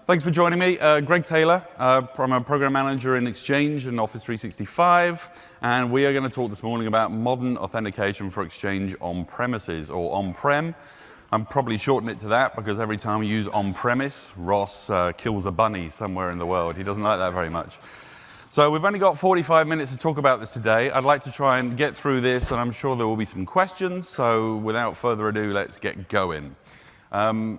Thanks for joining me. Greg Taylor. I'm a program manager in Exchange and Office 365, and we are going to talk this morning about modern authentication for Exchange on-premises, or on-prem. I'm probably shortening it to that because every time we use on-premise, Ross kills a bunny somewhere in the world. He doesn't like that very much. So we've only got 45 minutes to talk about this today. I'd like to try and get through this, and I'm sure there will be some questions. So without further ado, let's get going. End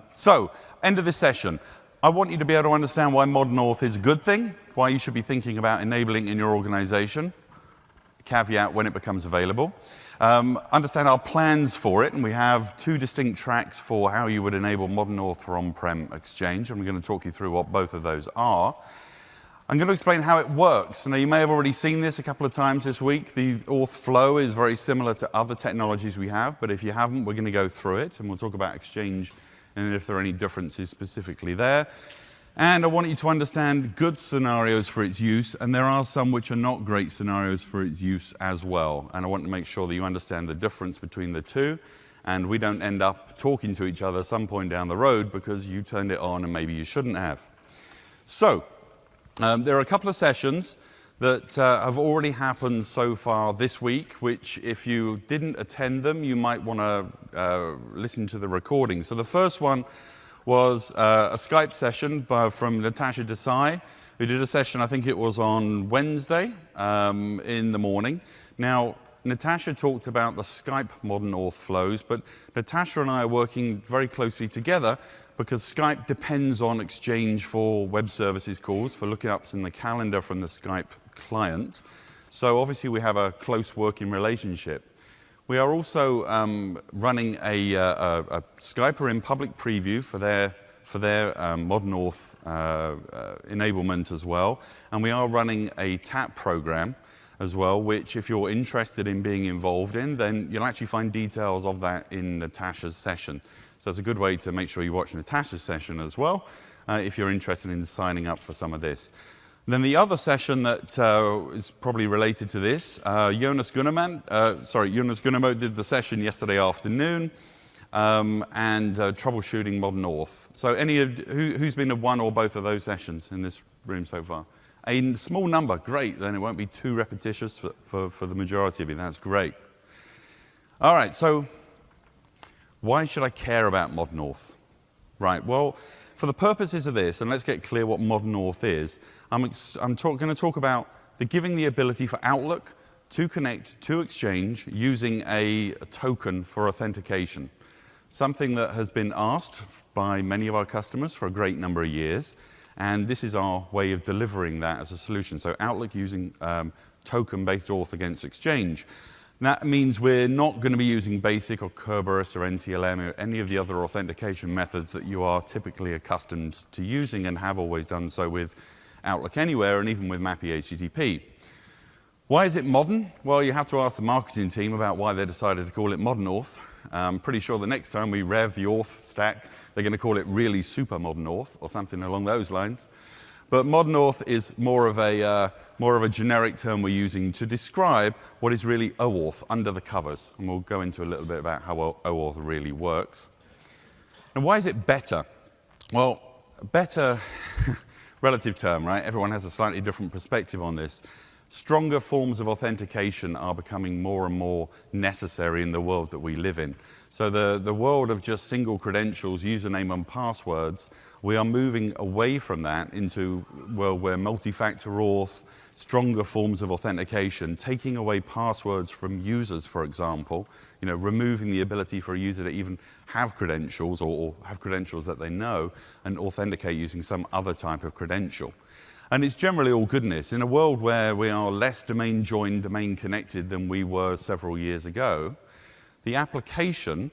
of this session. I want you to be able to understand why modern auth is a good thing, why you should be thinking about enabling in your organization, caveat when it becomes available. Understand our plans for it, and we have two distinct tracks for how you would enable modern auth for on-prem Exchange, and we're going to talk you through what both of those are. I'm going to explain how it works. Now, you may have already seen this a couple of times this week. The auth flow is very similar to other technologies we have, but if you haven't, we're going to go through it, and we'll talk about Exchange and if there are any differences specifically there. And I want you to understand good scenarios for its use, and there are some which are not great scenarios for its use as well. And I want to make sure that you understand the difference between the two, and we don't end up talking to each other some point down the road because you turned it on and maybe you shouldn't have. So, there are a couple of sessions that have already happened so far this week, which if you didn't attend them, you might want to listen to the recording. So the first one was a Skype session from Natasha Desai, who did a session, I think it was on Wednesday in the morning. Now, Natasha talked about the Skype modern auth flows, but Natasha and I are working very closely together because Skype depends on Exchange for web services calls, for lookups in the calendar from the Skype client. So obviously we have a close working relationship. We are also running a Skyper in public preview for their modern auth enablement as well. And we are running a TAP program as well, which if you're interested in being involved in, then you'll actually find details of that in Natasha's session. So it's a good way to make sure you watch Natasha's session as well, if you're interested in signing up for some of this. Then the other session that is probably related to this, Jonas Gunnemo did the session yesterday afternoon, and troubleshooting modern auth. So who's been to one or both of those sessions in this room so far? A small number, great, then it won't be too repetitious for the majority of you, that's great. All right, so why should I care about modern auth? Right, well, for the purposes of this, and let's get clear what modern auth is, I'm going to talk about giving the ability for Outlook to connect to Exchange using a token for authentication. Something that has been asked by many of our customers for a great number of years, and this is our way of delivering that as a solution. So Outlook using token-based auth against Exchange. That means we're not going to be using BASIC or Kerberos or NTLM or any of the other authentication methods that you are typically accustomed to using and have always done so with Outlook Anywhere and even with MAPI HTTP. Why is it modern? Well, you have to ask the marketing team about why they decided to call it modern auth. I'm pretty sure the next time we rev the auth stack, they're going to call it really super modern auth or something along those lines. But modern auth is more of a generic term we're using to describe what is really OAuth under the covers. And we'll go into a little bit about how OAuth really works. And why is it better? Well, better, relative term, right? Everyone has a slightly different perspective on this. Stronger forms of authentication are becoming more and more necessary in the world that we live in. So the world of just single credentials, username and passwords, we are moving away from that into a world where multi-factor auth, stronger forms of authentication, taking away passwords from users, for example, removing the ability for a user to even have credentials or have credentials that they know and authenticate using some other type of credential. And it's generally all goodness. In a world where we are less domain joined, domain connected than we were several years ago, the applications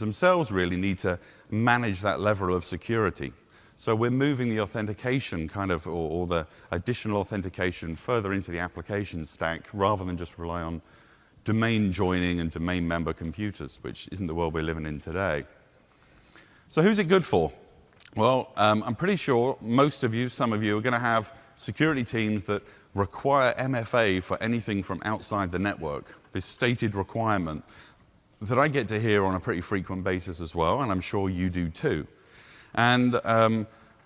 themselves really need to manage that level of security. So we're moving the authentication or the additional authentication further into the application stack rather than just rely on domain joining and domain member computers, which isn't the world we're living in today. So who's it good for? Well, I'm pretty sure most of you, some of you, are going to have security teams that require MFA for anything from outside the network, this stated requirement that I get to hear on a pretty frequent basis as well, and I'm sure you do too. And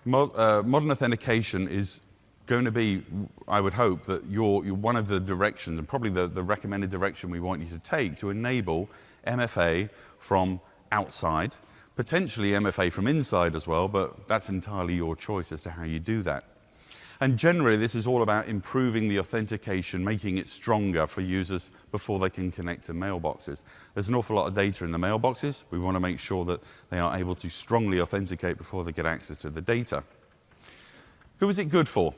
modern authentication is going to be, I would hope, that you're one of the directions, and probably the recommended direction we want you to take to enable MFA from outside, potentially MFA from inside as well, but that's entirely your choice as to how you do that. And generally, this is all about improving the authentication, making it stronger for users before they can connect to mailboxes. There's an awful lot of data in the mailboxes. We want to make sure that they are able to strongly authenticate before they get access to the data. Who is it good for?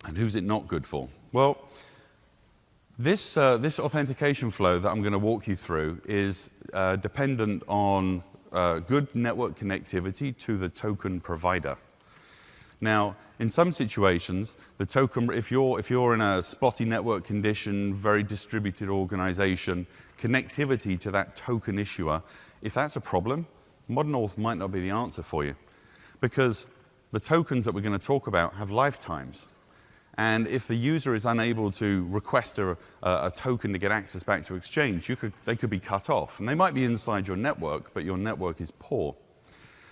And who's it not good for? Well, this authentication flow that I'm going to walk you through is dependent on good network connectivity to the token provider. Now, in some situations, the token, if you're in a spotty network condition, very distributed organization, connectivity to that token issuer, if that's a problem, modern auth might not be the answer for you, because the tokens that we're going to talk about have lifetimes. And if the user is unable to request a token to get access back to Exchange, they could be cut off. And they might be inside your network, but your network is poor.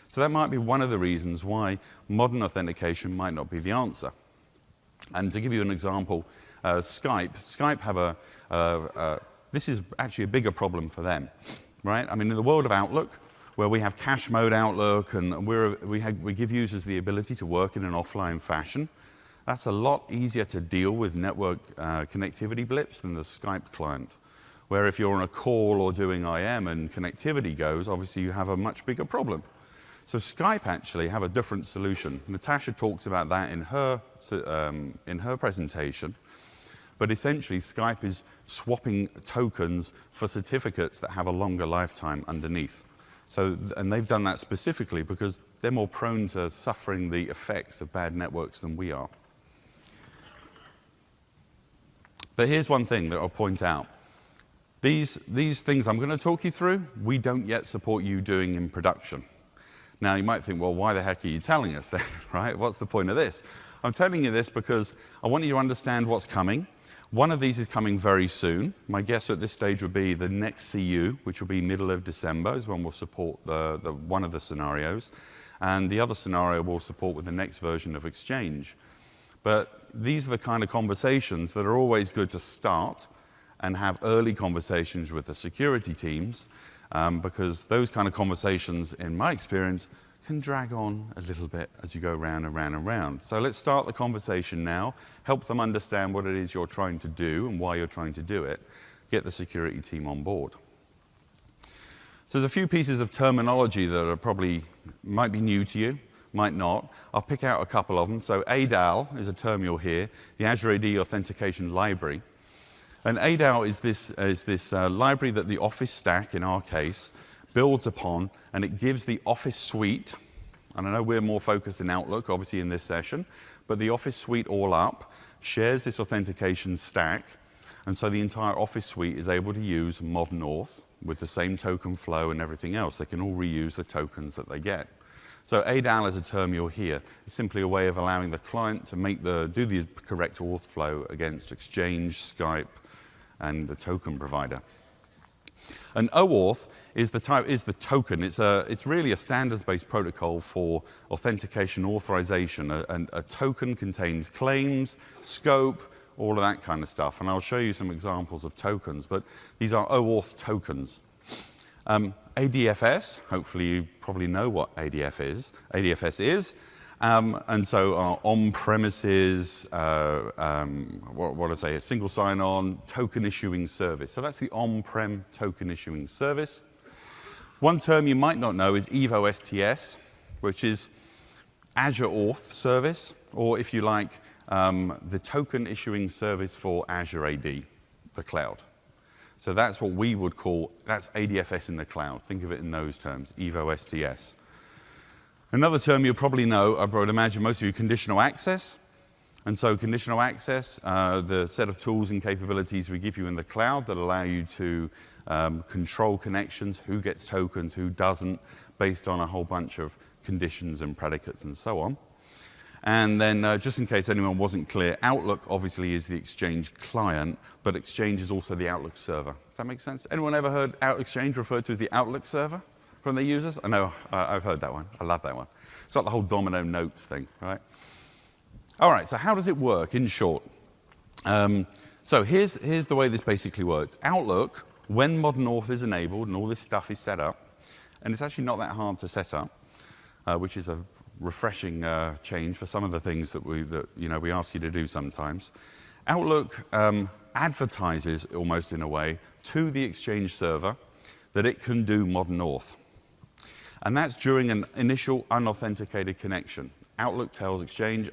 So that might be one of the reasons why modern authentication might not be the answer. And to give you an example, Skype have this is actually a bigger problem for them, right? I mean, in the world of Outlook, where we have cache mode Outlook, and we give users the ability to work in an offline fashion, that's a lot easier to deal with network connectivity blips than the Skype client, where if you're on a call or doing IM and connectivity goes, obviously you have a much bigger problem. So Skype actually have a different solution. Natasha talks about that in her presentation. But essentially, Skype is swapping tokens for certificates that have a longer lifetime underneath. And they've done that specifically because they're more prone to suffering the effects of bad networks than we are. But here's one thing that I'll point out. These things I'm going to talk you through, we don't yet support you doing in production. Now, you might think, well, why the heck are you telling us that, right? What's the point of this? I'm telling you this because I want you to understand what's coming. One of these is coming very soon. My guess at this stage would be the next CU, which will be middle of December, is when we'll support one of the scenarios. And the other scenario we'll support with the next version of Exchange. But these are the kind of conversations that are always good to start and have early conversations with the security teams, because those kind of conversations, in my experience, can drag on a little bit as you go round and round and round. So let's start the conversation now, help them understand what it is you're trying to do and why you're trying to do it, get the security team on board. So there's a few pieces of terminology that are might be new to you, might not. I'll pick out a couple of them. So ADAL is a term you'll hear, the Azure AD Authentication Library. And ADAL is this library that the Office stack, in our case, builds upon, and it gives the Office suite, and I know we're more focused in Outlook, obviously, in this session, but the Office suite all up shares this authentication stack, and so the entire Office suite is able to use modern auth with the same token flow and everything else. They can all reuse the tokens that they get. So ADAL is a term you'll hear. It's simply a way of allowing the client to do the correct auth flow against Exchange, Skype, and the token provider. And OAuth is the token. It's really a standards-based protocol for authentication authorization. A token contains claims, scope, all of that kind of stuff. And I'll show you some examples of tokens, but these are OAuth tokens. ADFS, hopefully you probably know what ADFS is. And so our on-premises, what do I say, a single sign-on token issuing service. So that's the on-prem token issuing service. One term you might not know is Evo STS, which is Azure Auth service, or if you like, the token issuing service for Azure AD, the cloud. So that's what we would call, that's ADFS in the cloud. Think of it in those terms, Evo STS. Another term you'll probably know, I would imagine most of you, conditional access. And so conditional access, the set of tools and capabilities we give you in the cloud that allow you to control connections, who gets tokens, who doesn't, based on a whole bunch of conditions and predicates and so on. And then just in case anyone wasn't clear, Outlook obviously is the Exchange client, but Exchange is also the Outlook server. Does that make sense? Anyone ever heard Exchange referred to as the Outlook server from the users? I know, I've heard that one. I love that one. It's like the whole domino notes thing, right? All right, so how does it work in short? So here's the way this basically works. Outlook, when modern auth is enabled and all this stuff is set up, and it's actually not that hard to set up, which is a refreshing change for some of the things that we ask you to do sometimes. Outlook advertises, almost in a way, to the Exchange server that it can do modern auth. And that's during an initial unauthenticated connection. Outlook tells Exchange,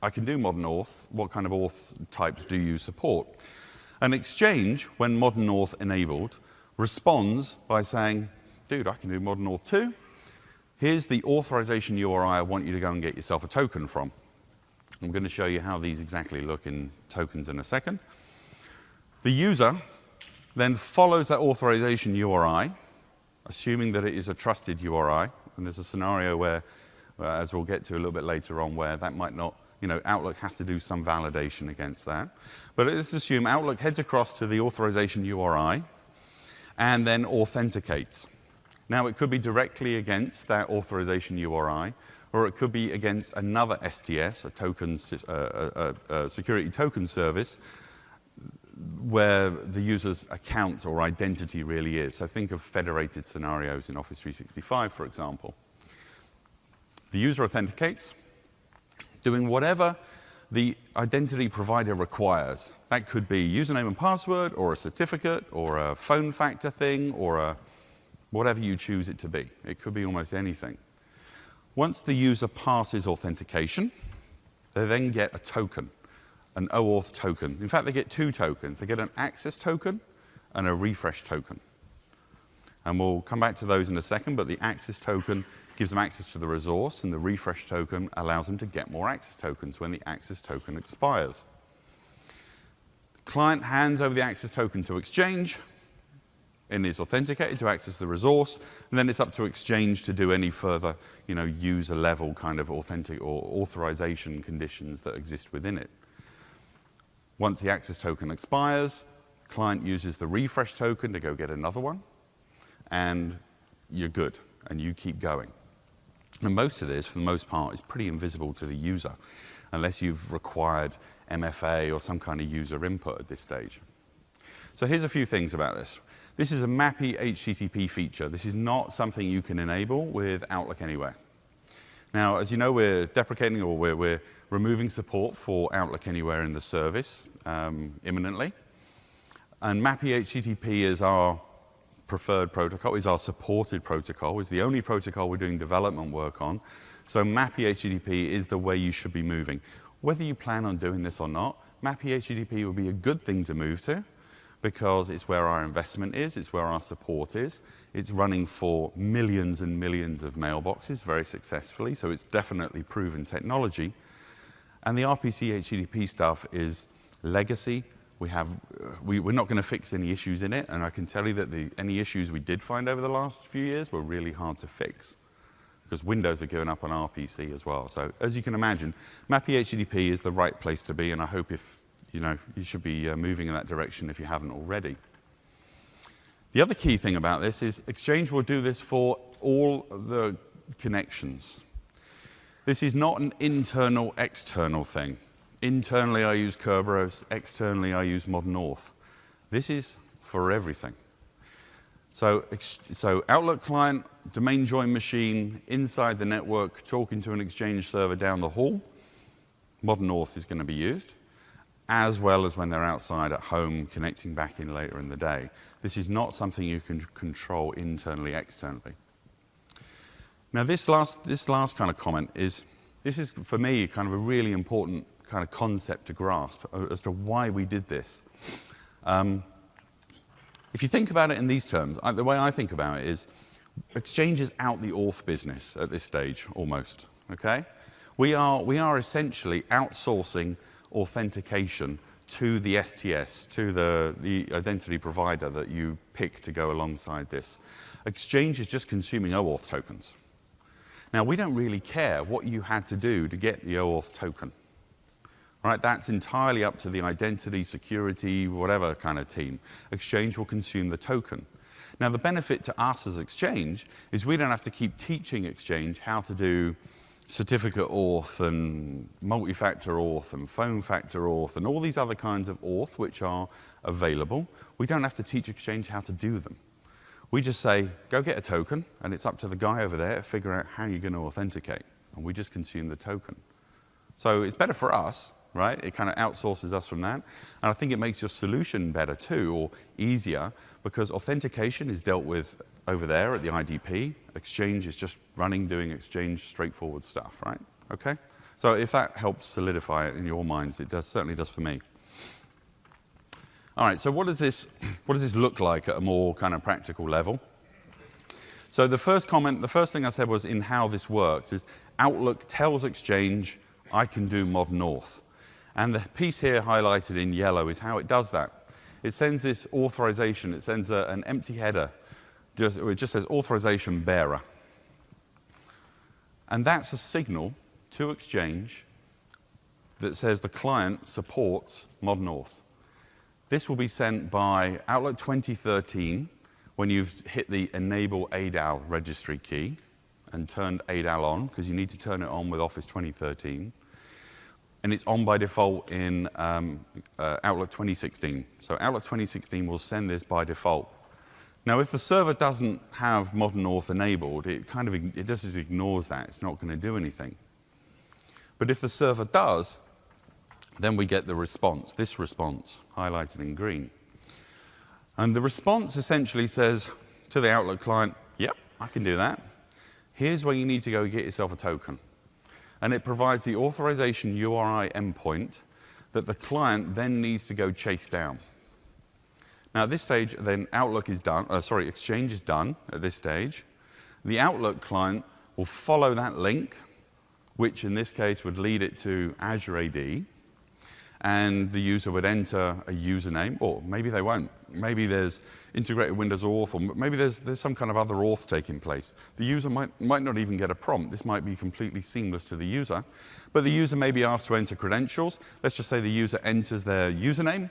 I can do modern auth. What kind of auth types do you support? And Exchange, when modern auth enabled, responds by saying, dude, I can do modern auth too. Here's the authorization URI I want you to go and get yourself a token from. I'm going to show you how these exactly look in tokens in a second. The user then follows that authorization URI, assuming that it is a trusted URI. And there's a scenario where, as we'll get to a little bit later on, where that might not, Outlook has to do some validation against that. But let's assume Outlook heads across to the authorization URI and then authenticates. Now, it could be directly against that authorization URI, or it could be against another STS, a security token service, where the user's account or identity really is. So think of federated scenarios in Office 365, for example. The user authenticates, doing whatever the identity provider requires. That could be username and password, or a certificate, or a phone factor thing, or whatever you choose it to be. It could be almost anything. Once the user passes authentication, they then get a token, an OAuth token. In fact, they get two tokens. They get an access token and a refresh token. And we'll come back to those in a second, but the access token gives them access to the resource, and the refresh token allows them to get more access tokens when the access token expires. The client hands over the access token to Exchange and is authenticated to access the resource, and then it's up to Exchange to do any further, user-level kind of authentic or authorization conditions that exist within it. Once the access token expires, the client uses the refresh token to go get another one, and you're good, and you keep going. And most of this, for the most part, is pretty invisible to the user, unless you've required MFA or some kind of user input at this stage. So here's a few things about this. This is a MAPI HTTP feature. This is not something you can enable with Outlook Anywhere. Now, as you know, we're deprecating, or we're removing support for Outlook Anywhere in the service imminently. And MAPI HTTP is our preferred protocol, is our supported protocol, is the only protocol we're doing development work on. So MAPI HTTP is the way you should be moving. Whether you plan on doing this or not, MAPI HTTP will be a good thing to move to, because it's where our investment is, it's where our support is. It's running for millions and millions of mailboxes very successfully, so it's definitely proven technology. And the RPC HTTP stuff is legacy. We're not going to fix any issues in it, and I can tell you that any issues we did find over the last few years were really hard to fix, because Windows are going up on RPC as well. So as you can imagine, MAPI HTTP is the right place to be, and I hope you should be moving in that direction if you haven't already. The other key thing about this is Exchange will do this for all the connections. This is not an internal, external thing. Internally, I use Kerberos. Externally, I use modern auth. This is for everything. So Outlook client, domain join machine, inside the network, talking to an Exchange server down the hall, modern auth is going to be used, as well as when they're outside at home, connecting back in later in the day. This is not something you can control internally, externally. Now, this last kind of comment this is, for me, kind of a really important kind of concept to grasp as to why we did this. If you think about it in these terms, the way I think about it is Exchange is out the auth business at this stage, almost, okay? We are essentially outsourcing authentication to the STS, to the identity provider that you pick to go alongside this. Exchange is just consuming OAuth tokens. Now, we don't really care what you had to do to get the OAuth token. Right, that's entirely up to the identity, security, whatever kind of team. Exchange will consume the token. Now, the benefit to us as Exchange is we don't have to keep teaching Exchange how to do certificate auth and multi-factor auth and phone factor auth and all these other kinds of auth which are available. We don't have to teach Exchange how to do them. We just say, go get a token, and it's up to the guy over there to figure out how you're going to authenticate. And we just consume the token. So it's better for us, right? It kind of outsources us from that. And I think it makes your solution better too, or easier, because authentication is dealt with over there at the IDP. Exchange is just running, doing Exchange straightforward stuff, right? Okay? So if that helps solidify it in your minds, it certainly does for me. All right, so what does this look like at a more kind of practical level? So the first thing I said was in how this works is Outlook tells Exchange, I can do modern auth. And the piece here highlighted in yellow is how it does that. It sends this authorization, it sends an empty header. It just says authorization bearer. And that's a signal to Exchange that says the client supports modern auth. This will be sent by Outlook 2013 when you've hit the enable ADAL registry key and turned ADAL on, because you need to turn it on with Office 2013. And it's on by default in Outlook 2016. So Outlook 2016 will send this by default. Now, if the server doesn't have modern auth enabled, it just ignores that. It's not going to do anything. But if the server does, then we get the response, this response, highlighted in green. And the response essentially says to the Outlook client, yep, I can do that. Here's where you need to go get yourself a token. And it provides the authorization URI endpoint that the client then needs to go chase down. Now at this stage, then Outlook is done, Exchange is done at this stage. The Outlook client will follow that link, which in this case would lead it to Azure AD. And the user would enter a username, or maybe they won't. Maybe there's integrated Windows auth, or maybe there's some kind of other auth taking place. The user might not even get a prompt. This might be completely seamless to the user. But the user may be asked to enter credentials. Let's just say the user enters their username,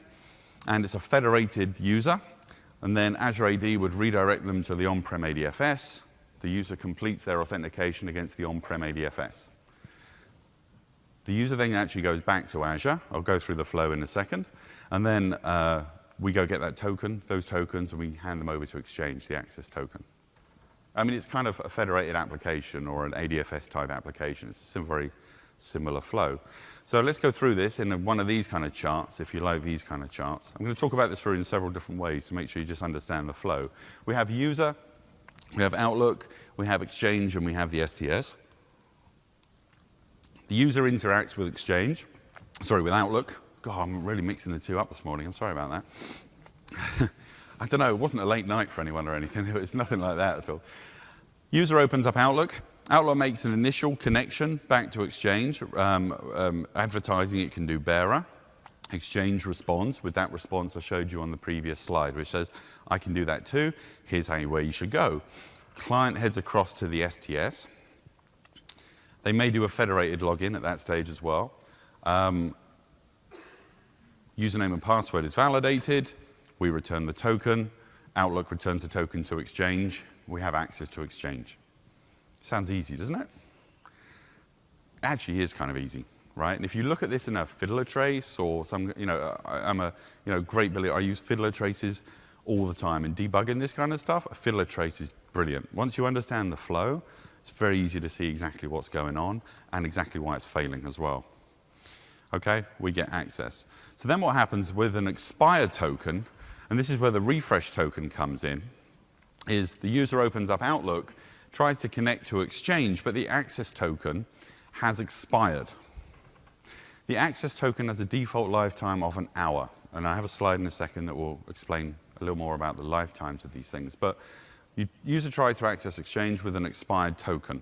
and it's a federated user. And then Azure AD would redirect them to the on-prem ADFS. The user completes their authentication against the on-prem ADFS. The user then actually goes back to Azure. I'll go through the flow in a second. And then we go get that token, those tokens, and we hand them over to Exchange, the access token. I mean, it's kind of a federated application or an ADFS type application. It's a very similar flow. So let's go through this in one of these kind of charts, if you like these kind of charts. I'm going to talk about this through in several different ways to make sure you just understand the flow. We have user, we have Outlook, we have Exchange, and we have the STS. The user interacts with Exchange, with Outlook. God, I'm really mixing the two up this morning. I'm sorry about that. I don't know, it wasn't a late night for anyone or anything. It was nothing like that at all. User opens up Outlook. Outlook makes an initial connection back to Exchange, advertising it can do bearer. Exchange responds with that response I showed you on the previous slide, which says, I can do that too. Here's where you should go. Client heads across to the STS. They may do a federated login at that stage as well. Username and password is validated. We return the token. Outlook returns the token to Exchange. We have access to Exchange. Sounds easy, doesn't it? It actually is kind of easy, right? And if you look at this in a fiddler trace or some, I'm a great believer. I use fiddler traces all the time in debugging this kind of stuff. A fiddler trace is brilliant. Once you understand the flow, it's very easy to see exactly what's going on and exactly why it's failing as well. Okay, we get access. So then what happens with an expired token, and this is where the refresh token comes in, is the user opens up Outlook, tries to connect to Exchange, but the access token has expired. The access token has a default lifetime of an hour, and I have a slide in a second that will explain a little more about the lifetimes of these things. But user tries to access Exchange with an expired token.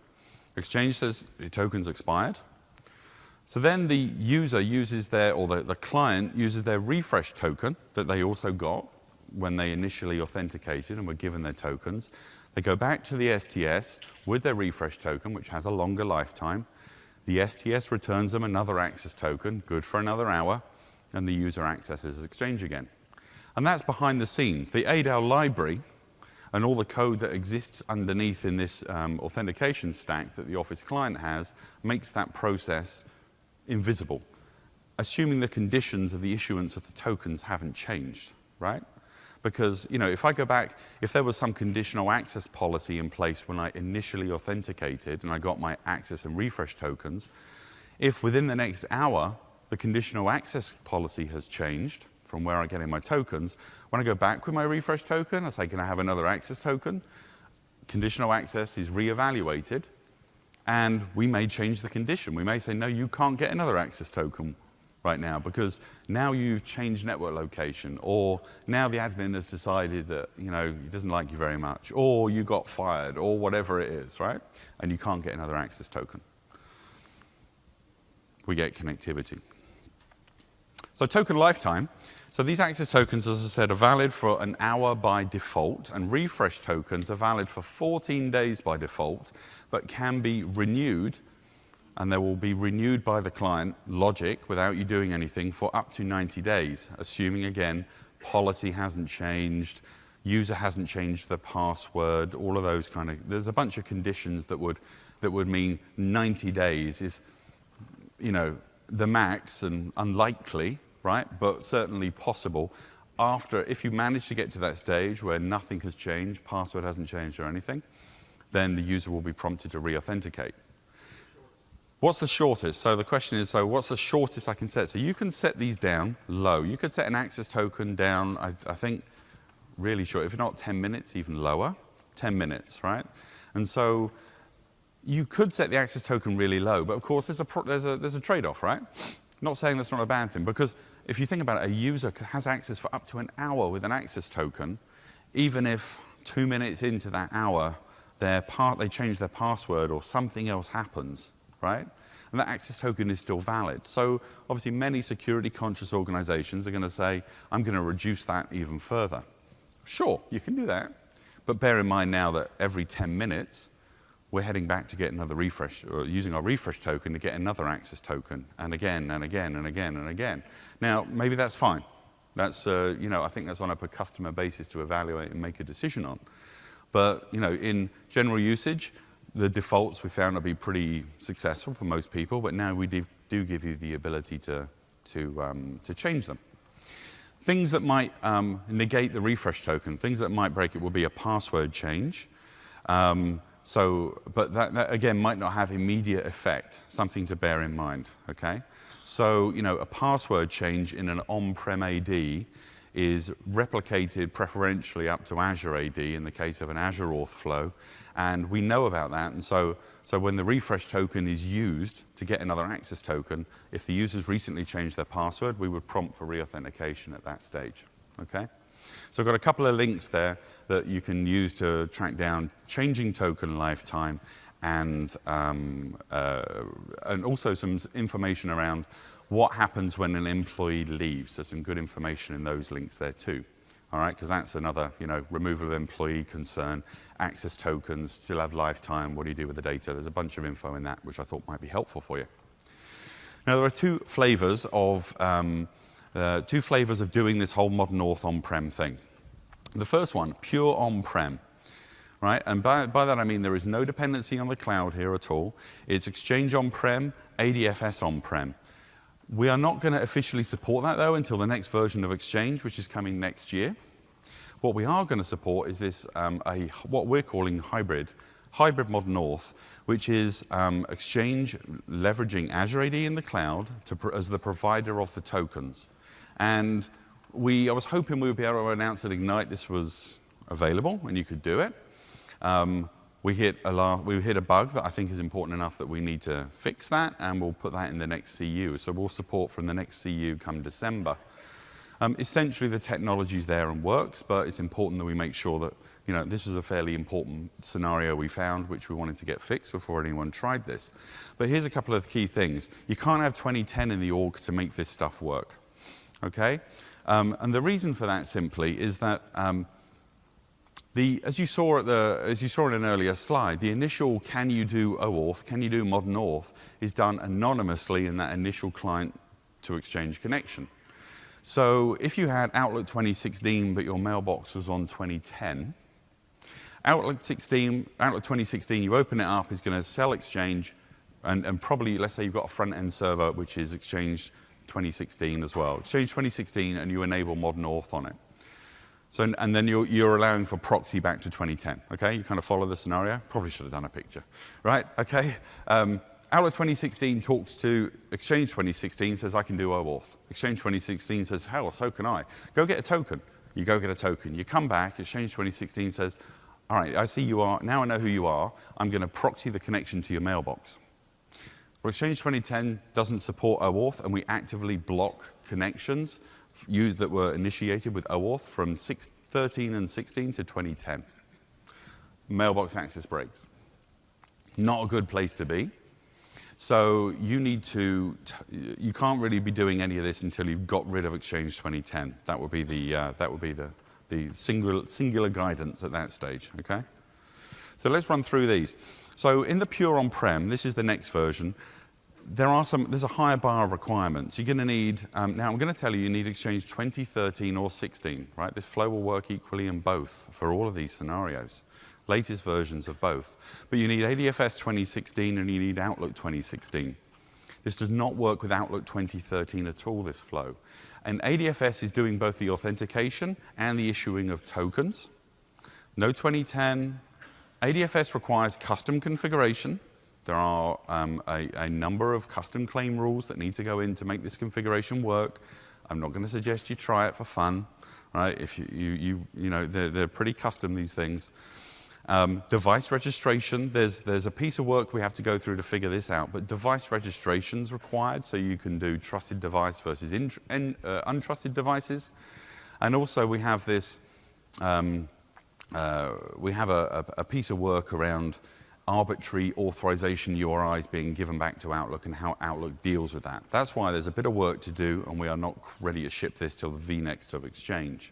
Exchange says the token's expired. So then the user uses the client uses their refresh token that they also got when they initially authenticated and were given their tokens. They go back to the STS with their refresh token, which has a longer lifetime. The STS returns them another access token, good for another hour, and the user accesses Exchange again. And that's behind the scenes. The ADAL library and all the code that exists underneath in this authentication stack that the Office client has makes that process invisible, assuming the conditions of the issuance of the tokens haven't changed, right? Because, if I go back, if there was some conditional access policy in place when I initially authenticated and I got my access and refresh tokens, if within the next hour the conditional access policy has changed from where I'm getting my tokens, when I go back with my refresh token, I say, can I have another access token? Conditional access is reevaluated, and we may change the condition. We may say, no, you can't get another access token right now, because now you've changed network location, or now the admin has decided that he doesn't like you very much, or you got fired, or whatever it is, right? And you can't get another access token. We get connectivity. So token lifetime. So these access tokens, as I said, are valid for an hour by default, and refresh tokens are valid for 14 days by default, but can be renewed, and they will be renewed by the client, logic, without you doing anything, for up to 90 days, assuming, again, policy hasn't changed, user hasn't changed the password, all of those kind of, there's a bunch of conditions that would mean 90 days is, the max and unlikely, right, but certainly possible. If you manage to get to that stage where nothing has changed, password hasn't changed or anything, then the user will be prompted to re-authenticate. What's the shortest? So the question is, what's the shortest I can set? So you can set these down low. You could set an access token down, I think, really short. If not 10 minutes, even lower. 10 minutes, right? And so you could set the access token really low, but of course there's a trade-off, right? Not saying that's not a bad thing, because if you think about it, a user has access for up to an hour with an access token, even if 2 minutes into that hour they change their password or something else happens, right? And that access token is still valid. So obviously many security conscious organizations are going to say, I'm going to reduce that even further. Sure, you can do that. But bear in mind now that every 10 minutes, we're heading back to get another refresh, or using our refresh token to get another access token, and again, and again, and again, and again. Now, maybe that's fine. That's, I think that's on a per customer basis to evaluate and make a decision on. But, in general usage, the defaults we found to be pretty successful for most people, but now we do give you the ability to change them. Things that might negate the refresh token, things that might break it, will be a password change. But that again might not have immediate effect. Something to bear in mind. Okay, so a password change in an on-prem AD is replicated preferentially up to Azure AD in the case of an Azure auth flow, and we know about that. And so when the refresh token is used to get another access token, if the user's recently changed their password, we would prompt for re-authentication at that stage. Okay? So I've got a couple of links there that you can use to track down changing token lifetime, and also some information around what happens when an employee leaves. There's some good information in those links there too. All right, because that's another, removal of employee concern, access tokens, still have lifetime, what do you do with the data? There's a bunch of info in that which I thought might be helpful for you. Now there are two flavors of doing this whole modern auth on-prem thing. The first one, pure on-prem, right? And by that I mean there is no dependency on the cloud here at all. It's Exchange on-prem, ADFS on-prem. We are not going to officially support that, though, until the next version of Exchange, which is coming next year. What we are going to support is this, what we're calling hybrid modern auth, which is Exchange leveraging Azure AD in the cloud as the provider of the tokens. And I was hoping we would be able to announce at Ignite this was available and you could do it. We hit a bug that I think is important enough that we need to fix that, and we'll put that in the next CU. So we'll support from the next CU come December. Essentially, the technology's there and works, but it's important that we make sure that this was a fairly important scenario we found, which we wanted to get fixed before anyone tried this. But here's a couple of key things. You can't have 2010 in the org to make this stuff work. Okay? And the reason for that simply is that as you saw in an earlier slide, the initial can you do OAuth, can you do modern auth, is done anonymously in that initial client to Exchange connection. So if you had Outlook 2016 but your mailbox was on 2010, Outlook 2016, you open it up, is going to sell Exchange, and probably, let's say you've got a front-end server, which is Exchange 2016 as well. Exchange 2016, and you enable modern auth on it. So, and then you're allowing for proxy back to 2010, okay? You kind of follow the scenario? Probably should have done a picture, right? Okay. Outlook 2016 talks to Exchange 2016, says I can do OAuth. Exchange 2016 says, hell, so can I. Go get a token. You go get a token. You come back, Exchange 2016 says, all right, I see you are, now I know who you are, I'm going to proxy the connection to your mailbox. Well, Exchange 2010 doesn't support OAuth, and we actively block connections that were initiated with OAuth from 13 and 16 to 2010. Mailbox access breaks. Not a good place to be. So you need to, you can't really be doing any of this until you've got rid of Exchange 2010. That would be the singular guidance at that stage, okay? So let's run through these. So in the pure on-prem, this is the next version. There's a higher bar of requirements. You're going to need, now I'm going to tell you need Exchange 2013 or 16, right? This flow will work equally in both for all of these scenarios. Latest versions of both. But you need ADFS 2016 and you need Outlook 2016. This does not work with Outlook 2013 at all, this flow. And ADFS is doing both the authentication and the issuing of tokens. No 2010. ADFS requires custom configuration. There are a number of custom claim rules that need to go in to make this configuration work. I'm not going to suggest you try it for fun, right? If you know, they're pretty custom, these things. Device registration, there's a piece of work we have to go through to figure this out, but device registration is required, so you can do trusted device versus untrusted devices. And also we have this, we have a piece of work around arbitrary authorization URIs being given back to Outlook and how Outlook deals with that. That's why there's a bit of work to do, and we are not ready to ship this till the vNext of Exchange.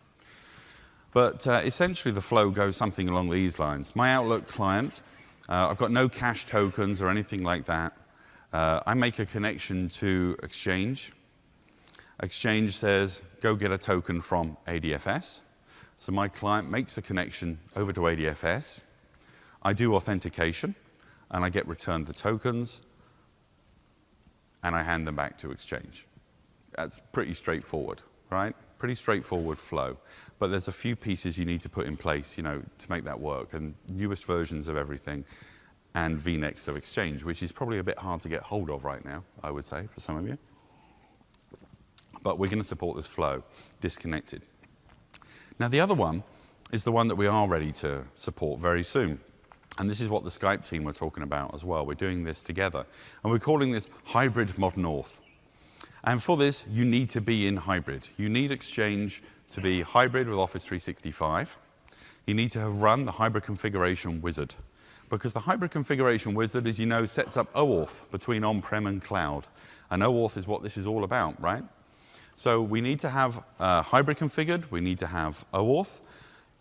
But essentially, the flow goes something along these lines. My Outlook client, I've got no cache tokens or anything like that. I make a connection to Exchange. Exchange says, go get a token from ADFS. So my client makes a connection over to ADFS. I do authentication, and I get returned the tokens, and I hand them back to Exchange. That's pretty straightforward, right? Pretty straightforward flow. But there's a few pieces you need to put in place, you know, to make that work. And newest versions of everything and vNext of Exchange, which is probably a bit hard to get hold of right now, I would say, for some of you. But we're going to support this flow, disconnected. Now, the other one is the one that we are ready to support very soon. And this is what the Skype team were talking about as well. We're doing this together. And we're calling this hybrid modern auth. And for this, you need to be in hybrid. You need Exchange to be hybrid with Office 365. You need to have run the hybrid configuration wizard. Because the hybrid configuration wizard, as you know, sets up OAuth between on-prem and cloud. And OAuth is what this is all about, right? So we need to have hybrid configured. We need to have OAuth.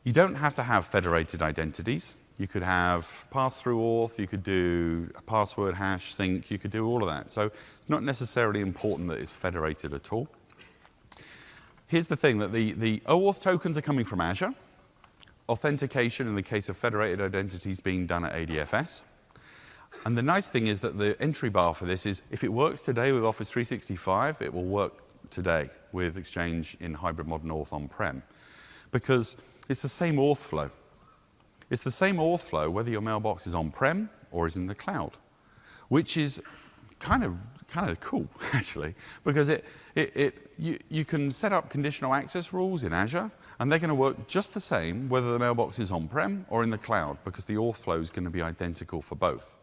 You don't have to have federated identities. You could have pass-through auth, you could do a password hash sync, you could do all of that. So it's not necessarily important that it's federated at all. Here's the thing, that the OAuth tokens are coming from Azure. Authentication, in the case of federated identities, being done at ADFS. And the nice thing is that the entry bar for this is, if it works today with Office 365, it will work today with Exchange in hybrid modern auth on-prem. Because it's the same auth flow. It's the same auth flow whether your mailbox is on-prem or is in the cloud, which is kind of cool, actually, because you can set up conditional access rules in Azure, and they're going to work just the same whether the mailbox is on-prem or in the cloud, because the auth flow is going to be identical for both.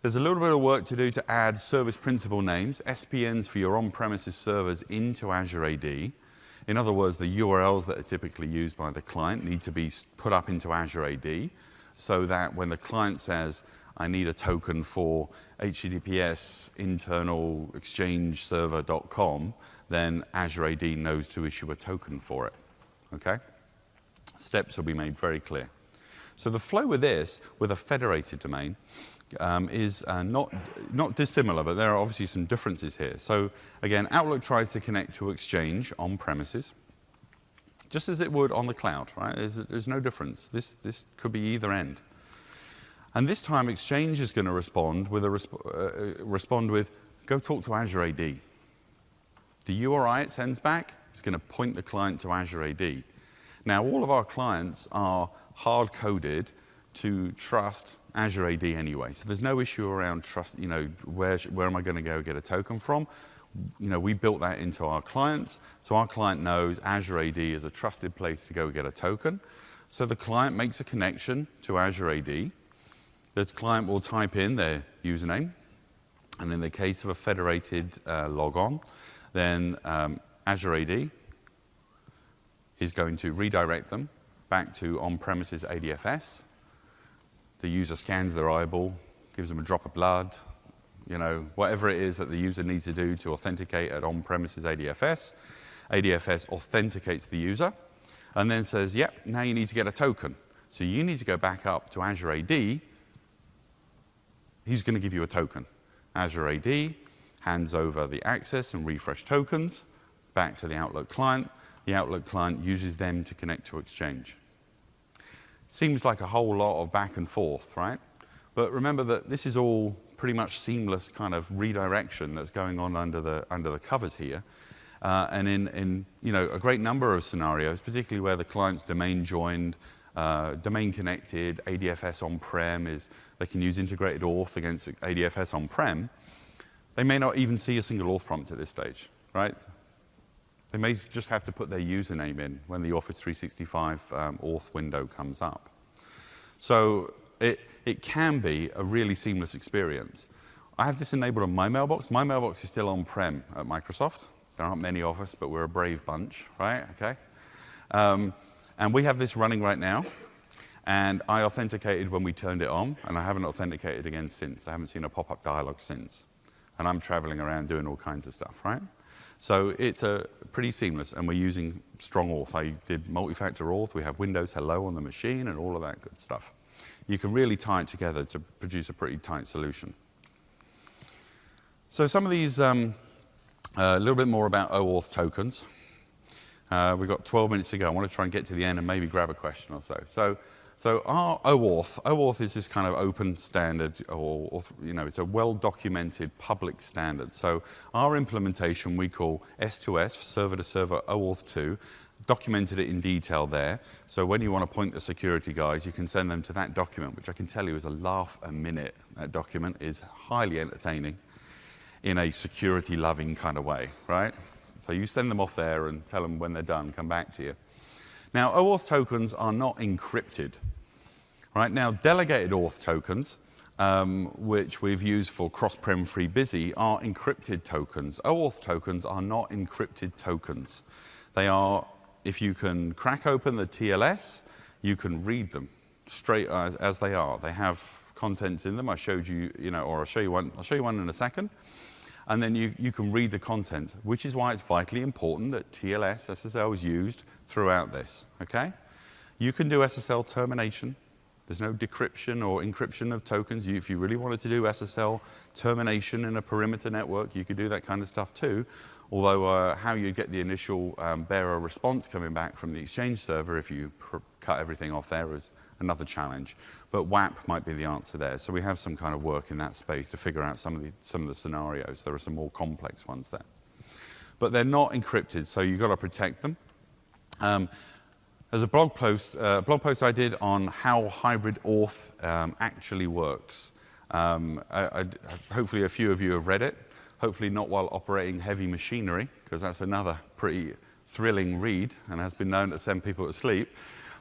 There's a little bit of work to do to add service principal names, SPNs for your on-premises servers into Azure AD. In other words, the URLs that are typically used by the client need to be put up into Azure AD so that when the client says, I need a token for HTTPS internal exchange server.com, then Azure AD knows to issue a token for it. Okay? Steps will be made very clear. So the flow with this, with a federated domain, is not dissimilar, but there are obviously some differences here. So again, Outlook tries to connect to Exchange on premises. just as it would on the cloud, right? There's no difference. This could be either end. And this time, Exchange is going to respond with, go talk to Azure AD. The URI it sends back is going to point the client to Azure AD. Now, all of our clients are hard-coded to trust Azure AD anyway. So there's no issue around trust, where am I going to go get a token from? We built that into our clients. So our client knows Azure AD is a trusted place to go get a token. So the client makes a connection to Azure AD. The client will type in their username. And in the case of a federated logon, then Azure AD is going to redirect them back to on-premises ADFS. The user scans their eyeball, gives them a drop of blood, whatever it is that the user needs to do to authenticate at on-premises ADFS. ADFS authenticates the user and then says, yep, now you need to get a token. So you need to go back up to Azure AD. He's going to give you a token. Azure AD hands over the access and refresh tokens back to the Outlook client. The Outlook client uses them to connect to Exchange. Seems like a whole lot of back and forth, right? But remember that this is all pretty much seamless kind of redirection that's going on under the covers here. And in a great number of scenarios, particularly where the client's domain joined, domain connected, ADFS on-prem they can use integrated auth against ADFS on-prem. They may not even see a single auth prompt at this stage, right? They may just have to put their username in when the Office 365 auth window comes up. So it can be a really seamless experience. I have this enabled on my mailbox. My mailbox is still on-prem at Microsoft. There aren't many of us, but we're a brave bunch, right? Okay. And we have this running right now. And I authenticated when we turned it on, and I haven't authenticated again since. I haven't seen a pop-up dialog since. And I'm traveling around doing all kinds of stuff, right? So it's pretty seamless, and we're using strong auth. I did multi-factor auth. We have Windows Hello on the machine and all of that good stuff. You can really tie it together to produce a pretty tight solution. So some of these, a little bit more about OAuth tokens. We've got 12 minutes to go. I want to try and get to the end and maybe grab a question or so. So our OAuth is this kind of open standard, or it's a well-documented public standard. So our implementation we call S2S, server-to-server OAuth 2, documented it in detail there. So when you want to point the security guys, you can send them to that document, which I can tell you is a laugh a minute. That document is highly entertaining in a security-loving kind of way, right? So you send them off there and tell them when they're done, come back to you. Now, OAuth tokens are not encrypted. Right now, delegated auth tokens, which we've used for cross-prem FreeBSD, are encrypted tokens. OAuth tokens are not encrypted tokens. They are, if you can crack open the TLS, you can read them straight as they are. They have contents in them. I showed you, or I'll show you one. I'll show you one in a second. And then you can read the content, which is why it's vitally important that TLS, SSL is used throughout this, okay? You can do SSL termination. There's no decryption or encryption of tokens. If you really wanted to do SSL termination in a perimeter network, you could do that kind of stuff too. Although how you get the initial bearer response coming back from the Exchange server if you cut everything off there is another challenge. But WAP might be the answer there. So we have some kind of work in that space to figure out some of the scenarios. There are some more complex ones there. But they're not encrypted, so you've got to protect them. There's a blog post I did on how hybrid auth actually works. Hopefully a few of you have read it. Hopefully not while operating heavy machinery, because that's another pretty thrilling read and has been known to send people to sleep.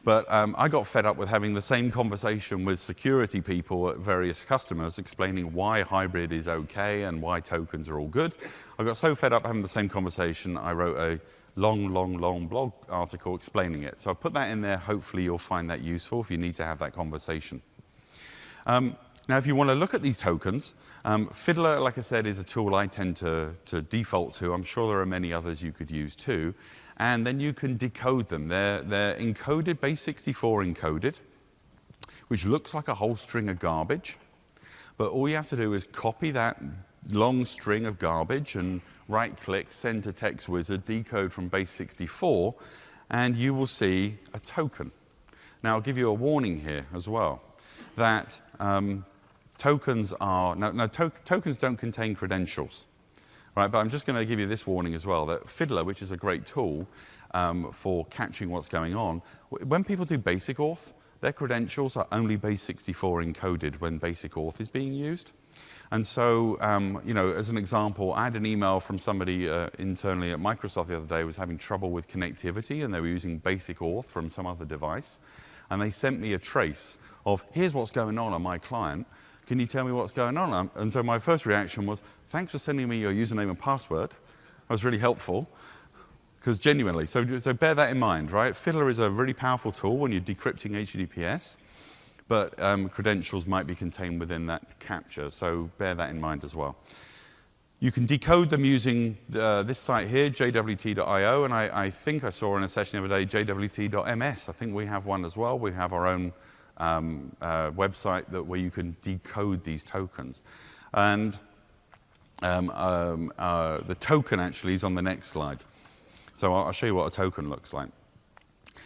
But I got fed up with having the same conversation with security people at various customers explaining why hybrid is okay and why tokens are all good. I got so fed up having the same conversation, I wrote a long blog article explaining it. So I put that in there. Hopefully you'll find that useful if you need to have that conversation. Now, if you want to look at these tokens, Fiddler, like I said, is a tool I tend to default to. I'm sure there are many others you could use too. And then you can decode them. They're encoded, base 64 encoded, which looks like a whole string of garbage. But all you have to do is copy that long string of garbage and right-click, send to text wizard, decode from base 64, and you will see a token. Now, I'll give you a warning here as well, that tokens don't contain credentials. Right, but I'm just going to give you this warning as well, that Fiddler, which is a great tool for catching what's going on, when people do basic auth, their credentials are only base 64 encoded when basic auth is being used. And so, as an example, I had an email from somebody internally at Microsoft the other day who was having trouble with connectivity, and they were using basic auth from some other device. And they sent me a trace of, here's what's going on my client. Can you tell me what's going on? And so my first reaction was, thanks for sending me your username and password. That was really helpful, because genuinely, so bear that in mind, right? Fiddler is a really powerful tool when you're decrypting HTTPS, but credentials might be contained within that capture, so bear that in mind as well. You can decode them using this site here, jwt.io, and I think I saw in a session the other day, jwt.ms. I think we have one as well. We have our own website where you can decode these tokens. And the token actually is on the next slide. So I'll show you what a token looks like.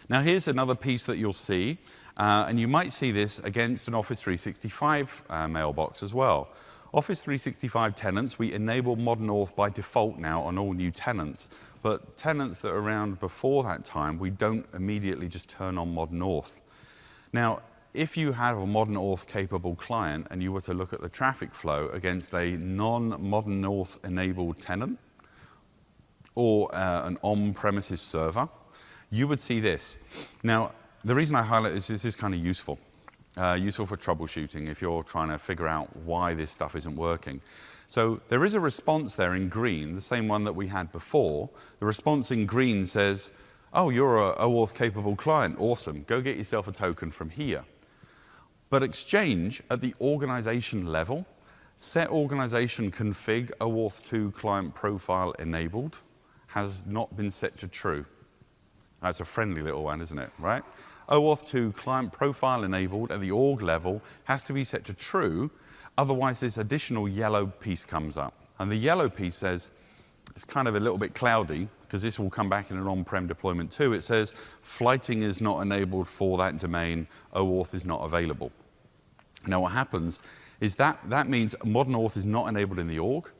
Now here's another piece that you'll see, and you might see this against an Office 365 mailbox as well. Office 365 tenants, we enable modern auth by default now on all new tenants, but tenants that are around before that time, we don't immediately just turn on modern auth. Now, if you have a modern auth capable client and you were to look at the traffic flow against a non-modern auth enabled tenant or an on-premises server, you would see this. Now, the reason I highlight this is kind of useful. Useful for troubleshooting if you're trying to figure out why this stuff isn't working. So there is a response there in green, the same one that we had before. The response in green says, oh, you're a OAuth capable client, awesome, go get yourself a token from here. But Exchange, at the organization level, set organization config OAuth 2 client profile enabled has not been set to true. That's a friendly little one, isn't it, right? OAuth 2 client profile enabled at the org level has to be set to true, otherwise this additional yellow piece comes up. And the yellow piece says, it's kind of a little bit cloudy, because this will come back in an on-prem deployment too. It says, flighting is not enabled for that domain, OAuth is not available. Now what happens is that means modern auth is not enabled in the org,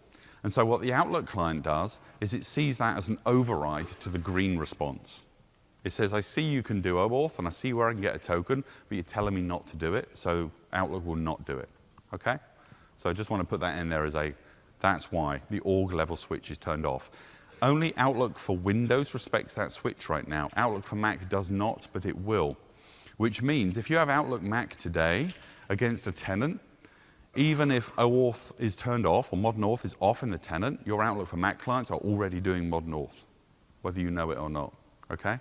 and so what the Outlook client does is it sees that as an override to the green response. It says, I see you can do OAuth, and I see where I can get a token, but you're telling me not to do it, so Outlook will not do it, okay? So I just want to put that in there as that's why the org level switch is turned off. Only Outlook for Windows respects that switch right now. Outlook for Mac does not, but it will. Which means if you have Outlook Mac today against a tenant, even if OAuth is turned off or modern auth is off in the tenant, your Outlook for Mac clients are already doing modern auth, whether you know it or not, okay?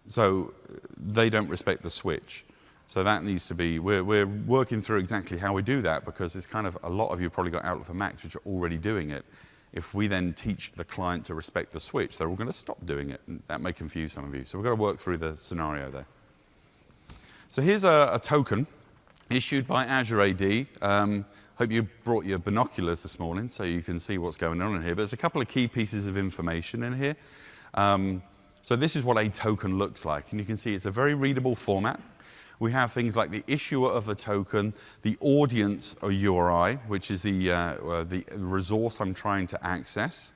So they don't respect the switch. So that needs to be, we're working through exactly how we do that, because it's kind of, a lot of you have probably got Outlook for Macs which are already doing it. If we then teach the client to respect the switch, they're all going to stop doing it. And that may confuse some of you. So we've got to work through the scenario there. So here's a token issued by Azure AD. Hope you brought your binoculars this morning so you can see what's going on in here. But there's a couple of key pieces of information in here. So this is what a token looks like. And you can see it's a very readable format. We have things like the issuer of the token, the audience or URI, which is the resource I'm trying to access.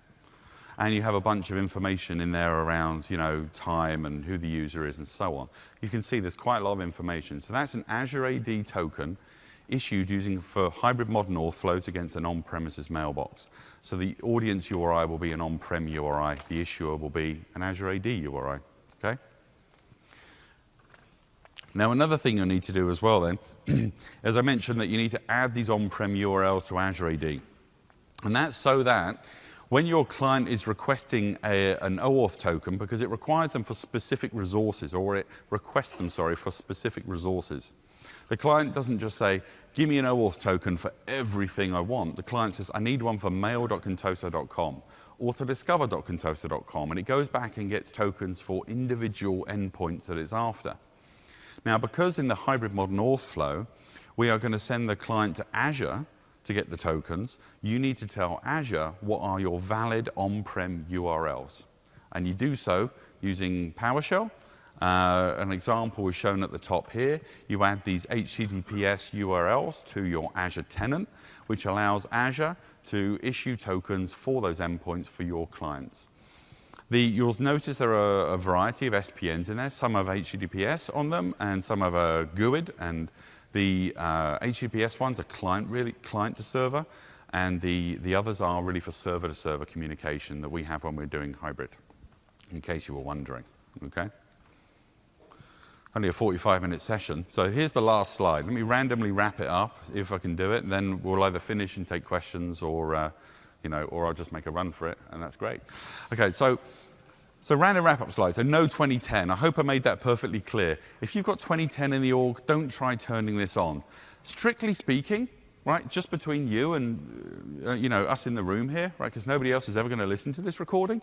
And you have a bunch of information in there around, time and who the user is and so on. You can see there's quite a lot of information. So that's an Azure AD token issued using for hybrid modern auth flows against an on-premises mailbox. So the audience URI will be an on-prem URI. The issuer will be an Azure AD URI, okay? Now, another thing you'll need to do as well then, as I mentioned, that you need to add these on-prem URLs to Azure AD. And that's so that when your client is requesting an OAuth token, because it requires them for specific resources, or it requests them, sorry, for specific resources. The client doesn't just say, give me an OAuth token for everything I want. The client says, I need one for mail.contoso.com, or to discover.contoso.com, and it goes back and gets tokens for individual endpoints that it's after. Now, because in the hybrid modern auth flow, we are going to send the client to Azure to get the tokens, you need to tell Azure what are your valid on-prem URLs. And you do so using PowerShell. An example is shown at the top here. You add these HTTPS URLs to your Azure tenant, which allows Azure to issue tokens for those endpoints for your clients. You'll notice there are a variety of SPNs in there. Some have HTTPS on them, and some have a GUID. And the HTTPS ones are client to server, and the others are really for server-to-server communication that we have when we're doing hybrid, in case you were wondering. Okay? Only a 45-minute session. So here's the last slide. Let me randomly wrap it up, if I can do it. Then we'll either finish and take questions, or I'll just make a run for it, and that's great. Okay, so random wrap-up slide. So no 2010. I hope I made that perfectly clear. If you've got 2010 in the org, don't try turning this on. Strictly speaking, right, just between you and us in the room here, right, because nobody else is ever going to listen to this recording.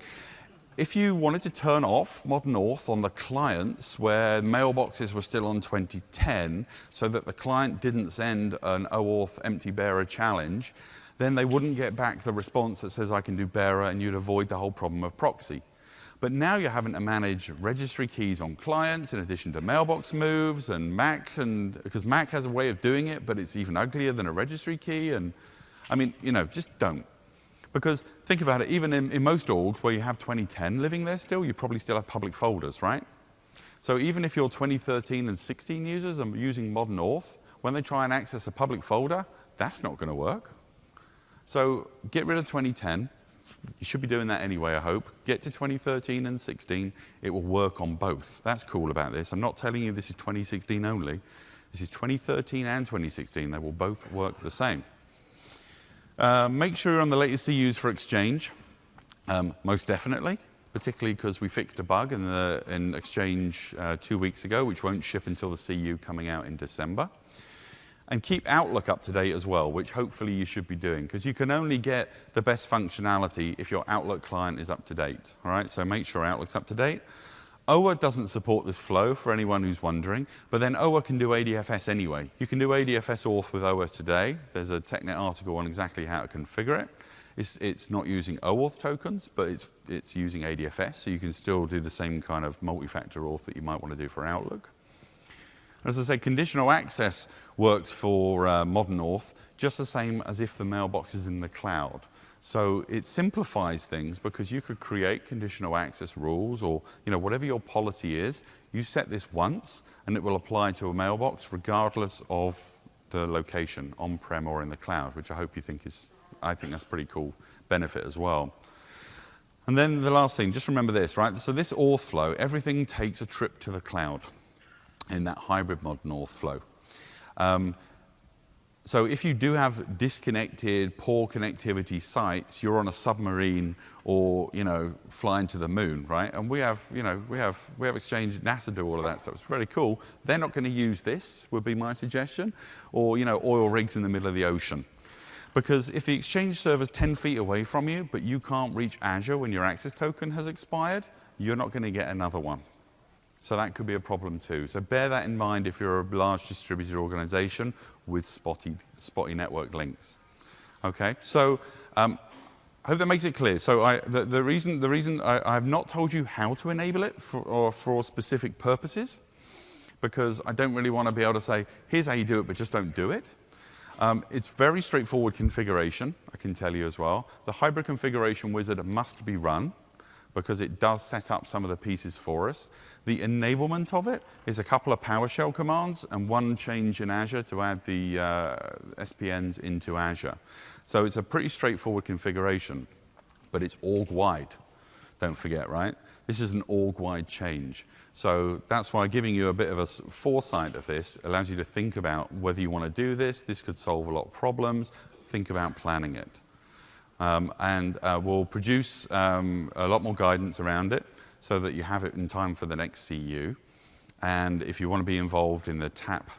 If you wanted to turn off Modern Auth on the clients where mailboxes were still on 2010 so that the client didn't send an OAuth empty bearer challenge, then they wouldn't get back the response that says I can do bearer, and you'd avoid the whole problem of proxy. But now you're having to manage registry keys on clients in addition to mailbox moves and Mac, and because Mac has a way of doing it, but it's even uglier than a registry key. And I mean, just don't. Because think about it, even in most orgs where you have 2010 living there still, you probably still have public folders, right? So even if your 2013 and 16 users are using Modern Auth, when they try and access a public folder, that's not going to work. So get rid of 2010. You should be doing that anyway, I hope. Get to 2013 and 16. It will work on both. That's cool about this. I'm not telling you this is 2016 only. This is 2013 and 2016. They will both work the same. Make sure you're on the latest CUs for Exchange, most definitely, particularly because we fixed a bug in Exchange 2 weeks ago, which won't ship until the CU coming out in December. And keep Outlook up to date as well, which hopefully you should be doing, because you can only get the best functionality if your Outlook client is up to date. All right, so make sure Outlook's up to date. OA doesn't support this flow, for anyone who's wondering, but then OA can do ADFS anyway. You can do ADFS auth with OA today. There's a TechNet article on exactly how to configure it. It's not using OAuth tokens, but it's using ADFS, so you can still do the same kind of multi-factor auth that you might want to do for Outlook. As I say, conditional access works for Modern Auth just the same as if the mailbox is in the cloud. So it simplifies things because you could create conditional access rules, or whatever your policy is. You set this once, and it will apply to a mailbox regardless of the location, on-prem or in the cloud, which I hope you think I think that's a pretty cool benefit as well. And then the last thing, just remember this, right? So this auth flow, everything takes a trip to the cloud in that hybrid Modern Auth flow. So if you do have disconnected, poor connectivity sites, you're on a submarine or flying to the moon, right? And we have Exchange, NASA do all of that, so it's very cool. They're not going to use this, would be my suggestion, or oil rigs in the middle of the ocean. Because if the Exchange server's 10 feet away from you, but you can't reach Azure when your access token has expired, you're not going to get another one. So that could be a problem too. So bear that in mind if you're a large distributed organization with spotty network links. Okay, so I hope that makes it clear. So the reason I have not told you how to enable it for specific purposes, because I don't really want to be able to say, here's how you do it, but just don't do it. It's very straightforward configuration, I can tell you as well. The hybrid configuration wizard must be run, because it does set up some of the pieces for us. The enablement of it is a couple of PowerShell commands and one change in Azure to add the SPNs into Azure. So it's a pretty straightforward configuration, but it's org-wide. Don't forget, right? This is an org-wide change. So that's why giving you a bit of a foresight of this allows you to think about whether you want to do this. This could solve a lot of problems. Think about planning it. We'll produce a lot more guidance around it so that you have it in time for the next CU. And if you want to be involved in the TAP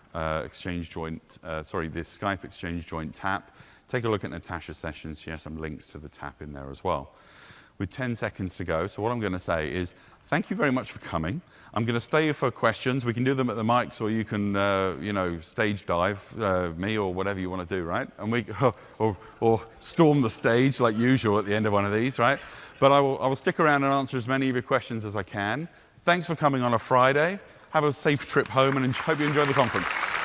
Exchange Joint, the Skype Exchange Joint TAP, take a look at Natasha's sessions. She has some links to the TAP in there as well. with 10 seconds to go. So what I'm going to say is, thank you very much for coming. I'm going to stay here for questions. We can do them at the mics, or you can, you know, stage dive me or whatever you want to do, right? And we, or storm the stage like usual at the end of one of these, right? But I will stick around and answer as many of your questions as I can. Thanks for coming on a Friday. Have a safe trip home, and hope you enjoy the conference.